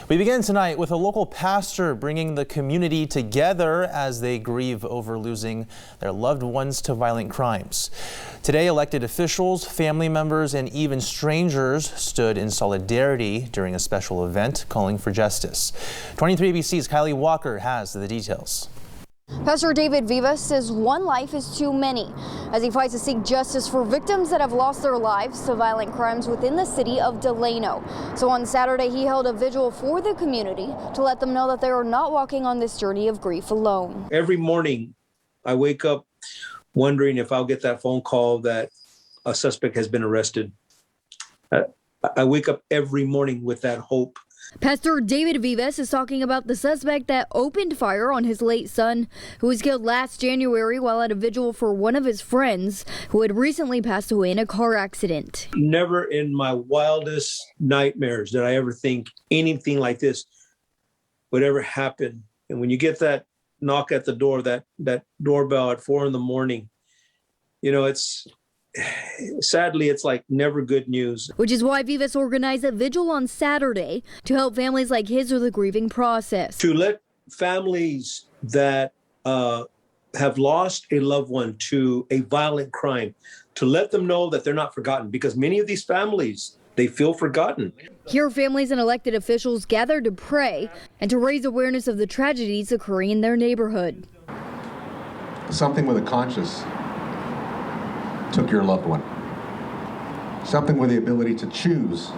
We begin tonight with a local pastor bringing the community together as they grieve over losing their loved ones to violent crimes. Today, elected officials, family members, and even strangers stood in solidarity during a special event calling for justice. 23 ABC's Kylie Walker has the details. Pastor David Vivas says one life is too many as he fights to seek justice for victims that have lost their lives to violent crimes within the city of Delano. So on Saturday, he held a vigil for the community to let them know that they are not walking on this journey of grief alone. Every morning, I wake up wondering if I'll get that phone call that a suspect has been arrested. I wake up every morning with that hope. Pastor David Vivas is talking about the suspect that opened fire on his late son, who was killed last January while at a vigil for one of his friends who had recently passed away in a car accident. Never in my wildest nightmares did I ever think anything like this would ever happen. And when you get that knock at the door, that doorbell at 4 a.m, you know, sadly, it's like never good news. Which is why Vivas organized a vigil on Saturday to help families like his with the grieving process. To let families that have lost a loved one to a violent crime, to let them know that they're not forgotten, because many of these families, they feel forgotten. Here, families and elected officials gathered to pray and to raise awareness of the tragedies occurring in their neighborhood. Something with a conscience took your loved one. Something with the ability to choose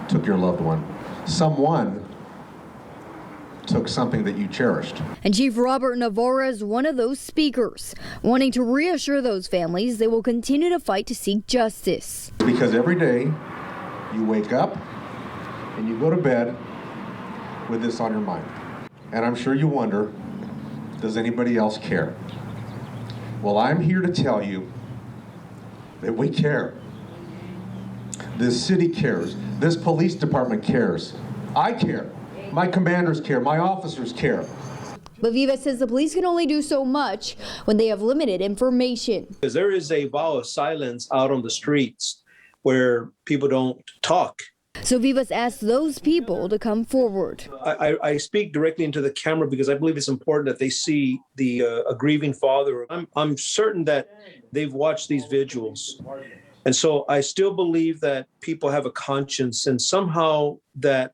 took your loved one. Someone took something that you cherished. And Chief Robert Navarro is one of those speakers, wanting to reassure those families they will continue to fight to seek justice. Because every day you wake up and you go to bed with this on your mind. And I'm sure you wonder, does anybody else care? Well, I'm here to tell you that we care. This city cares. This police department cares. I care. My commanders care. My officers care. But Vivas says the police can only do so much when they have limited information. Because there is a vow of silence out on the streets where people don't talk. So Vivas asked those people to come forward. I speak directly into the camera because I believe it's important that they see a grieving father. I'm certain that they've watched these vigils. And so I still believe that people have a conscience, and somehow that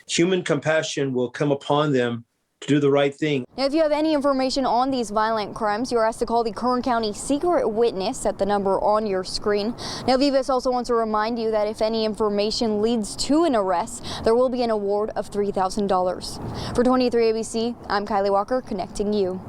human compassion will come upon them to do the right thing. Now, if you have any information on these violent crimes, you're asked to call the Kern County Secret Witness at the number on your screen. Now, Vivas also wants to remind you that if any information leads to an arrest, there will be an award of $3,000. For 23 ABC, I'm Kylie Walker, connecting you.